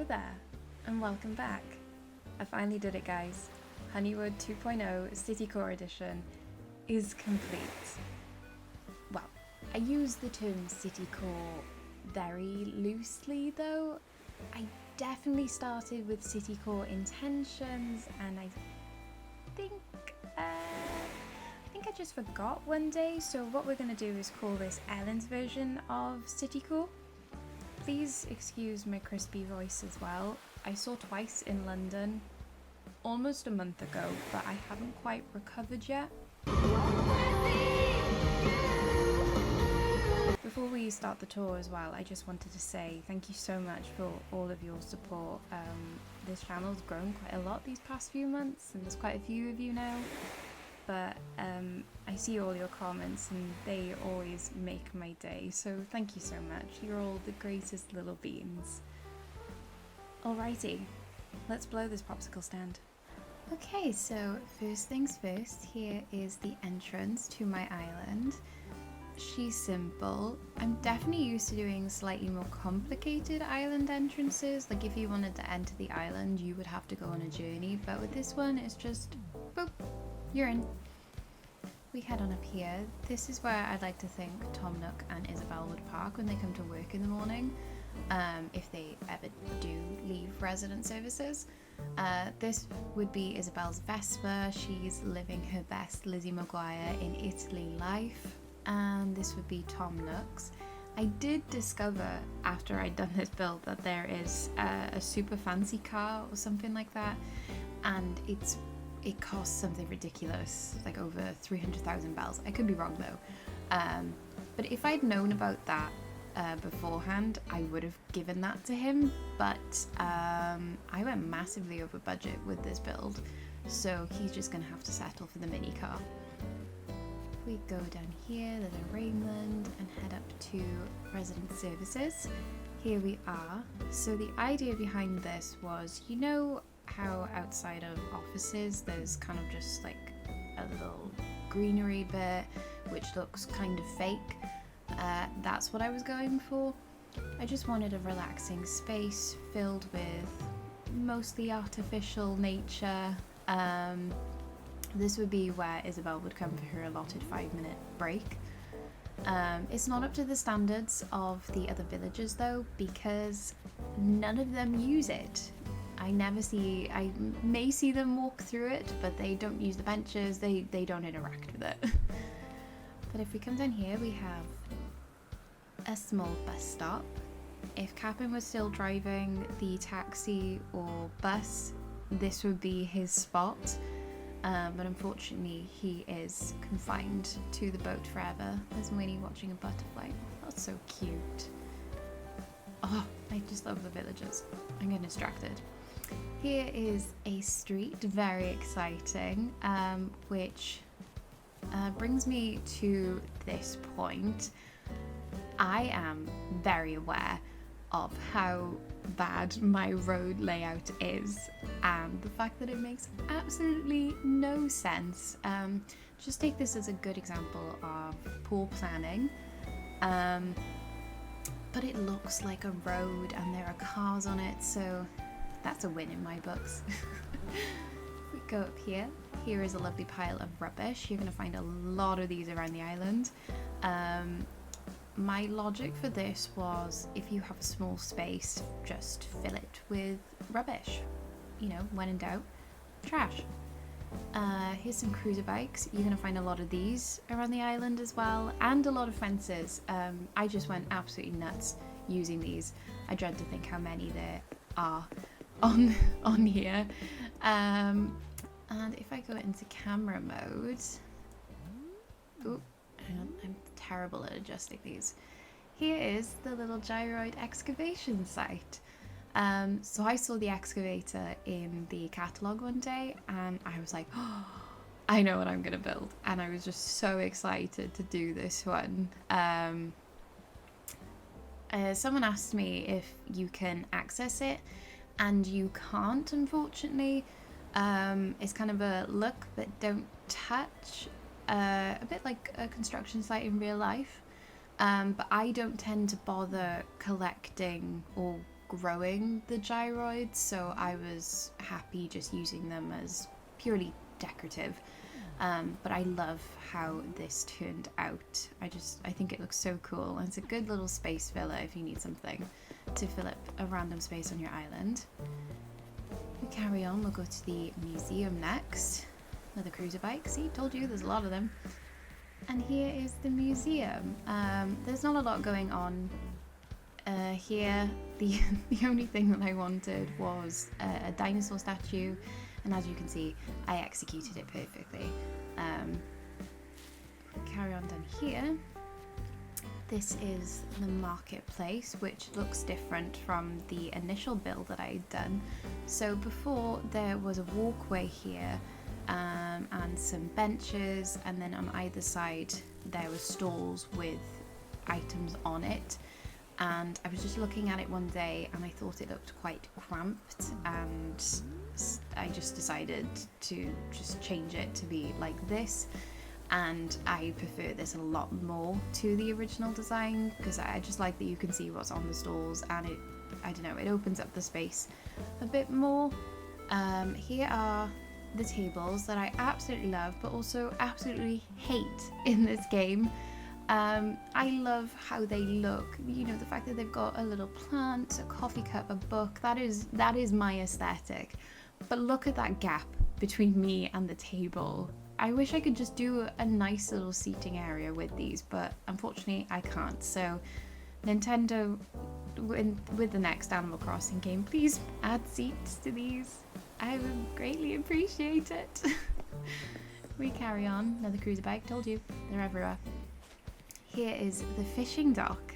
Hello there, and welcome back. I finally did it, guys. Honeywood 2.0 citycore edition is complete. Well, I use the term citycore very loosely though. I definitely started with citycore intentions, and I think I just forgot one day, so what we're going to do is call this Ellen's version of citycore. Please excuse my crispy voice as well. I saw twice in London almost a month ago, but I haven't quite recovered yet. Before we start the tour as well, I just wanted to say thank you so much for all of your support. This channel's grown quite a lot these past few months, and there's quite a few of you now. But I see all your comments and they always make my day, so thank you so much. You're all the greatest little beans. Alrighty, let's blow this popsicle stand. Okay, so first things first, here is the entrance to my island. She's simple. I'm definitely used to doing slightly more complicated island entrances. Like if you wanted to enter the island, you would have to go on a journey, but with this one, it's just boop. You're in. We head on up here. This is where I'd like to think Tom Nook and Isabel would park when they come to work in the morning, if they ever do leave resident services. This would be Isabel's Vespa. She's living her best Lizzie McGuire in Italy life. And this would be Tom Nook's. I did discover after I'd done this build that there is a super fancy car or something like that, and it costs something ridiculous, like over 300,000 bells. I could be wrong though. But if I'd known about that beforehand, I would have given that to him. But I went massively over budget with this build, so he's just gonna have to settle for the mini car. We go down here, there's a Raymond, and head up to resident services. Here we are. So the idea behind this was, you know how outside of offices there's kind of just like a little greenery bit which looks kind of fake? That's what I was going for. I just wanted a relaxing space filled with mostly artificial nature. This would be where Isabel would come for her allotted 5-minute break. It's not up to the standards of the other villages though, because none of them use it. I may see them walk through it, but they don't use the benches, they don't interact with it. But if we come down here, we have a small bus stop. If Captain was still driving the taxi or bus, this would be his spot. But unfortunately, he is confined to the boat forever. There's Winnie watching a butterfly. Oh, that's so cute. Oh, I just love the villagers. I'm getting distracted. Here is a street, very exciting, which brings me to this point. I am very aware of how bad my road layout is, and the fact that it makes absolutely no sense. Just take this as a good example of poor planning. But it looks like a road and there are cars on it, so that's a win in my books. We go up here. Here is a lovely pile of rubbish. You're going to find a lot of these around the island. My logic for this was, if you have a small space, just fill it with rubbish. You know, when in doubt, trash. Here's some cruiser bikes. You're going to find a lot of these around the island as well, and a lot of fences. I just went absolutely nuts using these. I dread to think how many there are on here. And if I go into camera mode, ooh, I'm terrible at adjusting these. Here is the little gyroid excavation site. So I saw the excavator in the catalogue one day and I was like, oh, I know what I'm gonna build, and I was just so excited to do this one. Someone asked me if you can access it, and you can't, unfortunately. It's kind of a look but don't touch, a bit like a construction site in real life. But I don't tend to bother collecting or growing the gyroids, so I was happy just using them as purely decorative. But I love how this turned out. I think it looks so cool, and it's a good little space filler if you need something to fill up a random space on your island. We carry on, we'll go to the museum next. Another cruiser bike, see, told you, there's a lot of them. And here is the museum. There's not a lot going on here. The only thing that I wanted was a dinosaur statue, and as you can see, I executed it perfectly. Carry on down here. This is the marketplace, which looks different from the initial build that I had done. So before, there was a walkway here, and some benches, and then on either side there were stalls with items on it. And I was just looking at it one day and I thought it looked quite cramped, and I just decided to just change it to be like this. And I prefer this a lot more to the original design, because I just like that you can see what's on the stalls, and I don't know, it opens up the space a bit more. Here are the tables that I absolutely love, but also absolutely hate in this game. I love how they look, you know, the fact that they've got a little plant, a coffee cup, a book, that is my aesthetic. But look at that gap between me and the table. I wish I could just do a nice little seating area with these, but unfortunately I can't. So Nintendo, with the next Animal Crossing game, please add seats to these. I would greatly appreciate it. We carry on. Another cruiser bike, told you, they're everywhere. Here is the fishing dock.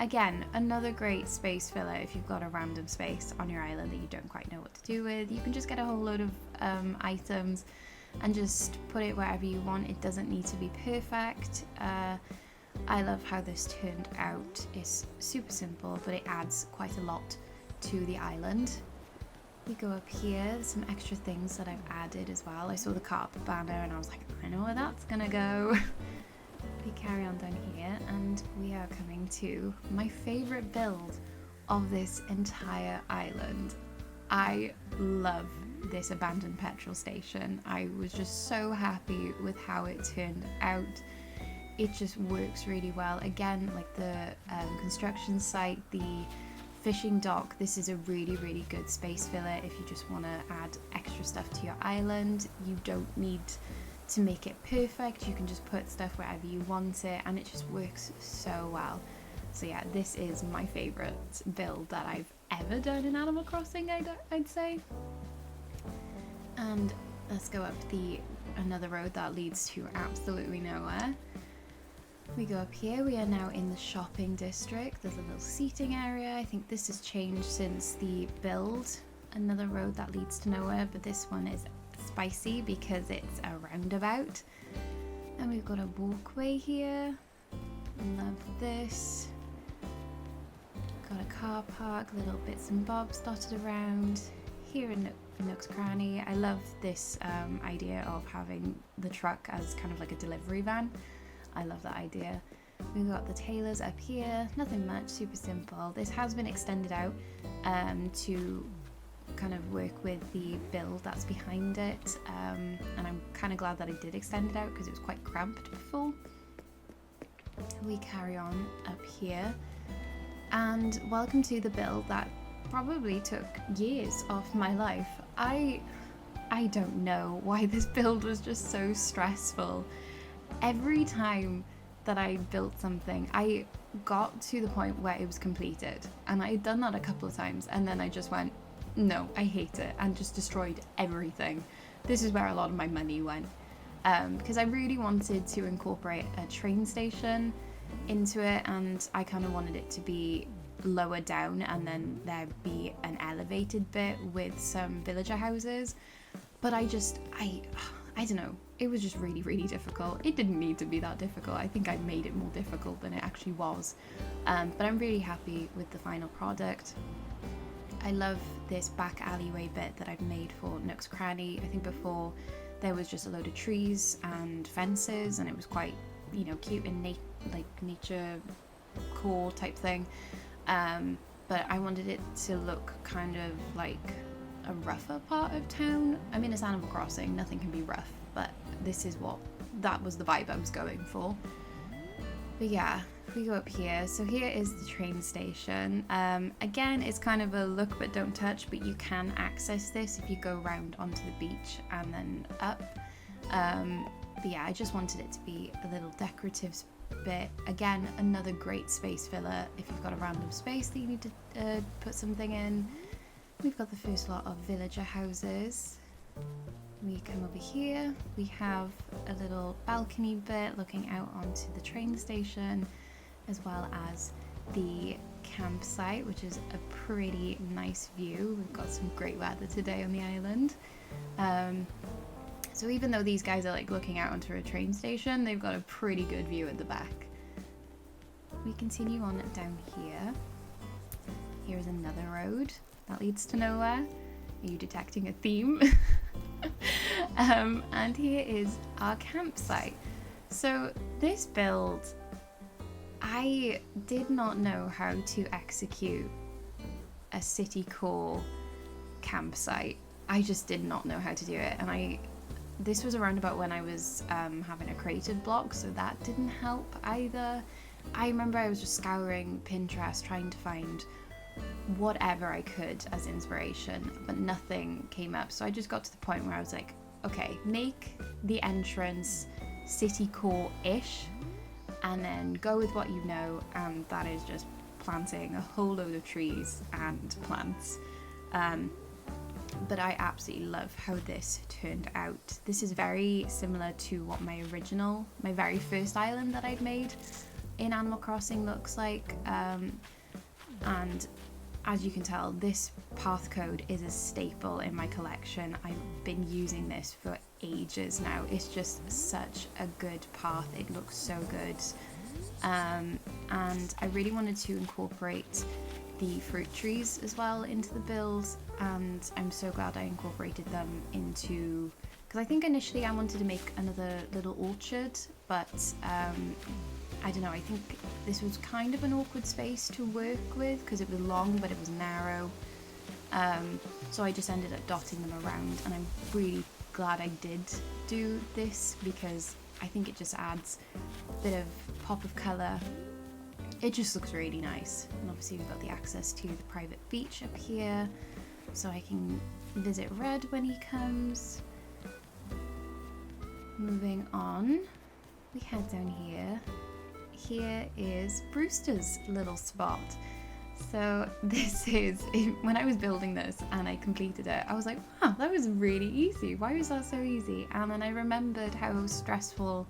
Again, another great space filler if you've got a random space on your island that you don't quite know what to do with. You can just get a whole load of items and just put it wherever you want. It doesn't need to be perfect. I love how this turned out. It's super simple, but it adds quite a lot to the island. We go up here, there's some extra things that I've added as well. I saw the carpet banner and I was like, I know where that's gonna go. We carry on down here and we are coming to my favourite build of this entire island. I love this abandoned petrol station. I was just so happy with how it turned out. It just works really well. Again, like the construction site, the fishing dock, this is a really, really good space filler if you just want to add extra stuff to your island. You don't need to make it perfect. You can just put stuff wherever you want it, and it just works so well. So yeah, this is my favourite build that I've ever done in Animal Crossing, I'd say. And let's go up another road that leads to absolutely nowhere. We go up here, we are now in the shopping district. There's a little seating area. I think this has changed since the build. Another road that leads to nowhere, but this one is spicy because it's a roundabout. And we've got a walkway here. Love this. Got a car park, little bits and bobs dotted around. Here in Nook's Cranny, I love this idea of having the truck as kind of like a delivery van. I love that idea. We've got the tailors up here, nothing much, super simple. This has been extended out to kind of work with the build that's behind it, and I'm kind of glad that I did extend it out because it was quite cramped before. We carry on up here, and welcome to the build that probably took years off my life. I don't know why this build was just so stressful. Every time that I built something, I got to the point where it was completed, and I had done that a couple of times, and then I just went, no, I hate it, and just destroyed everything. This is where a lot of my money went, because I really wanted to incorporate a train station into it, and I kind of wanted it to be lower down and then there be an elevated bit with some villager houses, but I don't know, it was just really, really difficult. It didn't need to be that difficult. I think I made it more difficult than it actually was, but I'm really happy with the final product. I love this back alleyway bit that I've made for Nook's Cranny. I think before there was just a load of trees and fences, and it was quite, you know, cute and nature core type thing. but I wanted it to look kind of like a rougher part of town. I mean, it's Animal Crossing, nothing can be rough, but that was the vibe I was going for. But yeah, if we go up here, so here is the train station. Again, it's kind of a look but don't touch, but you can access this if you go round onto the beach and then up. But yeah, I just wanted it to be a little decorative bit. Again, another great space filler if you've got a random space that you need to put something in. We've got the first lot of villager houses. We come over here, we have a little balcony bit looking out onto the train station, as well as the campsite, which is a pretty nice view. We've got some great weather today on the island. So even though these guys are like looking out onto a train station, they've got a pretty good view at the back. We continue on down here. Here is another road that leads to nowhere. Are you detecting a theme? And here is our campsite. So this build, I did not know how to execute a citycore campsite. I just did not know how to do it, and this was around about when I was having a creative block, so that didn't help either. I remember I was just scouring Pinterest trying to find whatever I could as inspiration, but nothing came up. So I just got to the point where I was like, okay, make the entrance citycore-ish and then go with what you know, and that is just planting a whole load of trees and plants. But I absolutely love how this turned out. This is very similar to what my very first island that I'd made in Animal Crossing looks like. And as you can tell, this path code is a staple in my collection. I've been using this for ages now. It's just such a good path. It looks so good. And I really wanted to incorporate the fruit trees as well into the build, and I'm so glad I incorporated them into, because I think initially I wanted to make another little orchard, but I don't know, I think this was kind of an awkward space to work with because it was long but it was narrow, so I just ended up dotting them around, and I'm really glad I did do this because I think it just adds a bit of pop of colour. It just looks really nice. And obviously we've got the access to the private beach up here, so I can visit Red when he comes. Moving on, we head down here. Here is Brewster's little spot. So this is, when I was building this and I completed it, I was like, wow, that was really easy. Why was that so easy? And then I remembered how stressful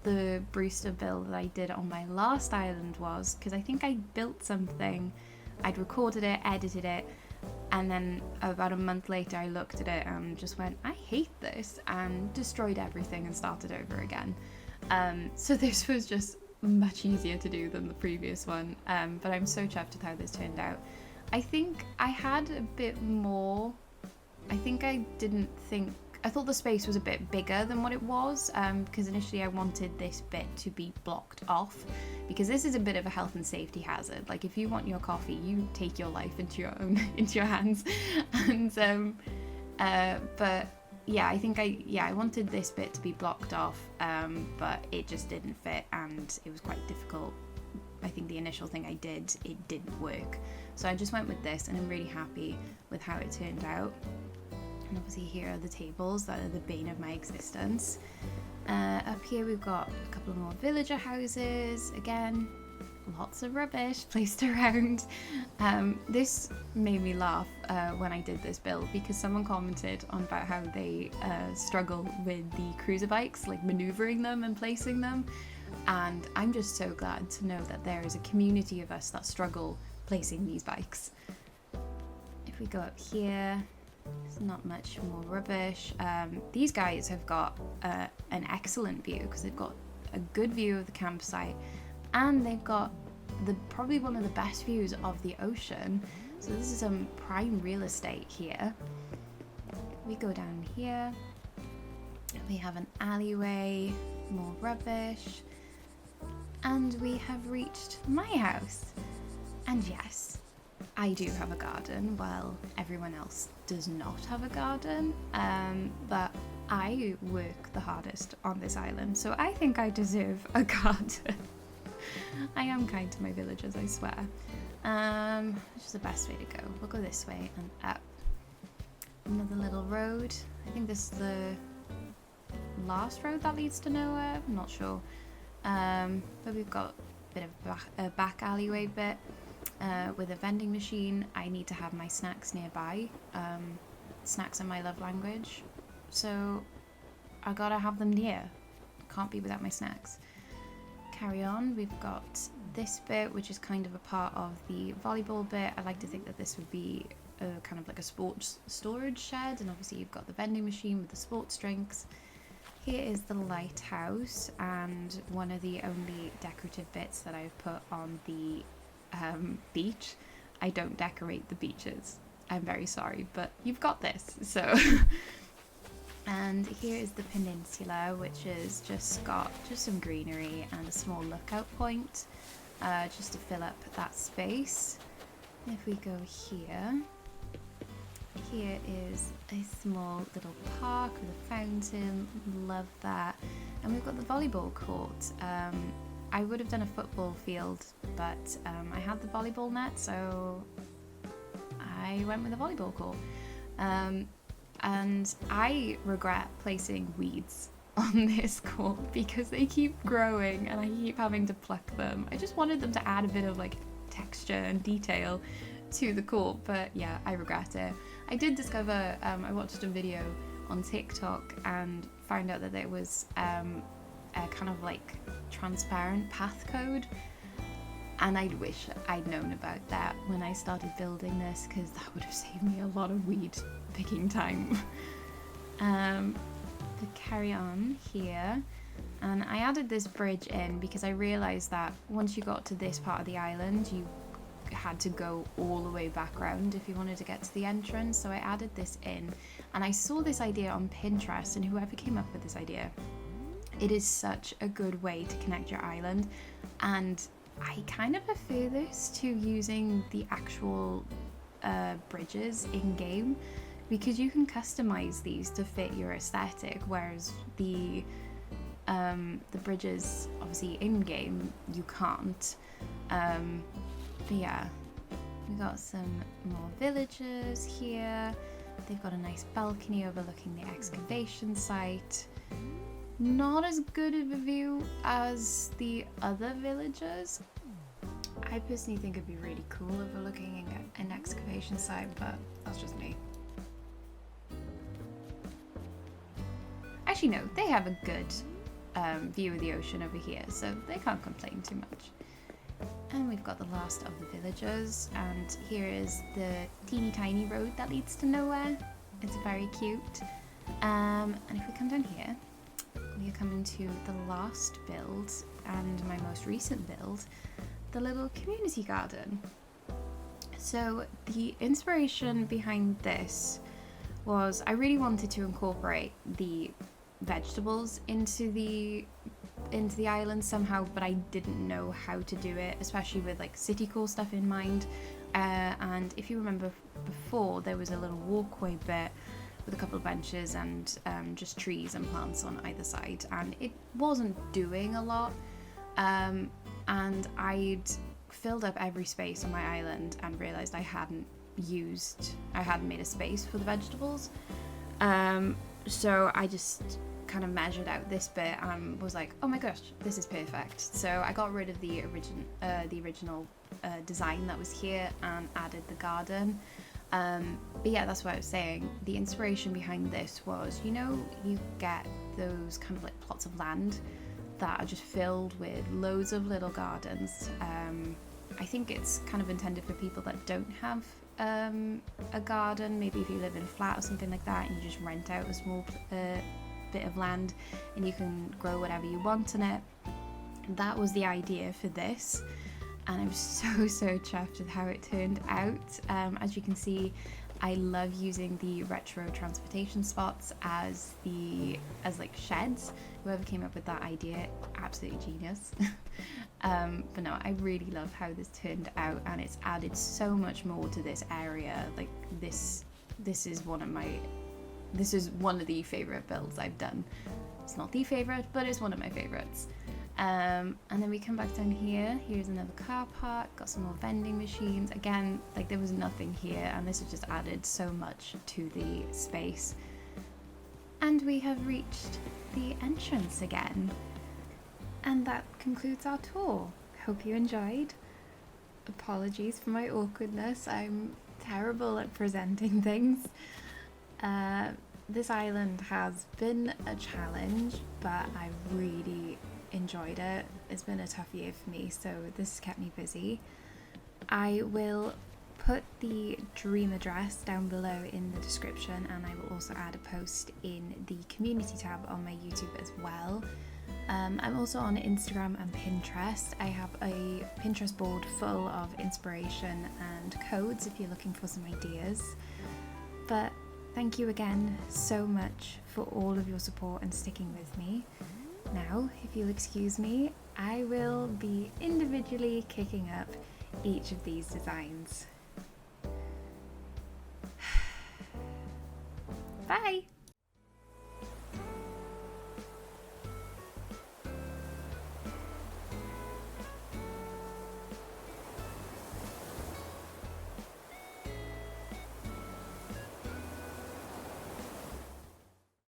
the Brewster build that I did on my last island was, because I think I built something, I'd recorded it, edited it, and then about a month later I looked at it and just went, I hate this, and destroyed everything and started over again. So this was just much easier to do than the previous one, but I'm so chuffed with how this turned out. I think I had a bit more, I thought the space was a bit bigger than what it was, because initially I wanted this bit to be blocked off, because this is a bit of a health and safety hazard. Like, if you want your coffee, you take your life into your hands. And but yeah, I think I wanted this bit to be blocked off, but it just didn't fit, and it was quite difficult. I think the initial thing I did, it didn't work, so I just went with this, and I'm really happy with how it turned out. And obviously here are the tables that are the bane of my existence. Up here we've got a couple of more villager houses. Again, lots of rubbish placed around. This made me laugh when I did this build, because someone commented on about how they struggle with the cruiser bikes, like maneuvering them and placing them. And I'm just so glad to know that there is a community of us that struggle placing these bikes. If we go up here, there's not much more rubbish. These guys have got an excellent view, because they've got a good view of the campsite, and they've got probably one of the best views of the ocean. So this is some prime real estate here. We go down here, we have an alleyway, more rubbish, and we have reached my house. And yes, I do have a garden, while everyone else does not have a garden, but I work the hardest on this island, so I think I deserve a garden. I am kind to my villagers, I swear. Which is the best way to go. We'll go this way and up. Another little road. I think this is the last road that leads to nowhere. I'm not sure. But we've got a bit of a back alleyway bit with a vending machine. I need to have my snacks nearby. Snacks are my love language, so I gotta have them near. Can't be without my snacks. Carry on. We've got this bit, which is kind of a part of the volleyball bit. I like to think that this would be kind of like a sports storage shed, and obviously you've got the vending machine with the sports drinks. Here is the lighthouse, and one of the only decorative bits that I've put on the beach. I don't decorate the beaches. I'm very sorry, but you've got this, so. And here is the peninsula, which is just got some greenery and a small lookout point, just to fill up that space. If we go here, here is a small little park with a fountain. Love that. And we've got the volleyball court. I would have done a football field, but I had the volleyball net, so I went with a volleyball court. And I regret placing weeds on this court because they keep growing and I keep having to pluck them. I just wanted them to add a bit of like texture and detail to the court, but yeah, I regret it. I did discover, I watched a video on TikTok and found out that there was a kind of like transparent path code, and I wish I'd known about that when I started building this, because that would have saved me a lot of weed picking time. To carry on here, and I added this bridge in because I realised that once you got to this part of the island, you had to go all the way back around if you wanted to get to the entrance, so I added this in. And I saw this idea on Pinterest, and whoever came up with this idea, it is such a good way to connect your island, and I kind of prefer this to using the actual bridges in-game, because you can customize these to fit your aesthetic, whereas the bridges obviously in-game you can't. But yeah, we got some more villagers here. They've got a nice balcony overlooking the excavation site. Not as good of a view as the other villagers. I personally think it'd be really cool overlooking an excavation site, but that's just me. Actually, no, they have a good view of the ocean over here, so they can't complain too much. And we've got the last of the villagers, and here is the teeny tiny road that leads to nowhere. It's very cute. And if we come down here, we are coming to the last build and my most recent build, the little community garden. So the inspiration behind this was I really wanted to incorporate the vegetables into the island somehow, but I didn't know how to do it, especially with like citycore stuff in mind. And if you remember before, there was a little walkway bit with a couple of benches and just trees and plants on either side, and it wasn't doing a lot. And I'd filled up every space on my island and realized I hadn't made a space for the vegetables. So I just kind of measured out this bit and was like, oh my gosh, this is perfect. So I got rid of the original design that was here and added the garden. But yeah, that's what I was saying. The inspiration behind this was, you know, you get those kind of like plots of land that are just filled with loads of little gardens. I think it's kind of intended for people that don't have a garden. Maybe if you live in a flat or something like that, and you just rent out a small bit of land and you can grow whatever you want in it. That was the idea for this, and I'm so chuffed with how it turned out. As you can see, I love using the retro transportation spots as like sheds. Whoever came up with that idea, absolutely genius. But no, I really love how this turned out, and it's added so much more to this area. Like this is one of the favorite builds I've done. It's not the favorite, but it's one of my favorites. And then we come back down here. Here's another car park, got some more vending machines. Again, like there was nothing here, and this has just added so much to the space. And we have reached the entrance again. And that concludes our tour. Hope you enjoyed. Apologies for my awkwardness. I'm terrible at presenting things. This island has been a challenge, but I really enjoyed it. It's been a tough year for me, so this has kept me busy. I will put the dream address down below in the description, and I will also add a post in the community tab on my YouTube as well. I'm also on Instagram and Pinterest. I have a Pinterest board full of inspiration and codes if you're looking for some ideas. But thank you again so much for all of your support and sticking with me. Now, if you'll excuse me, I will be individually kicking up each of these designs. Bye!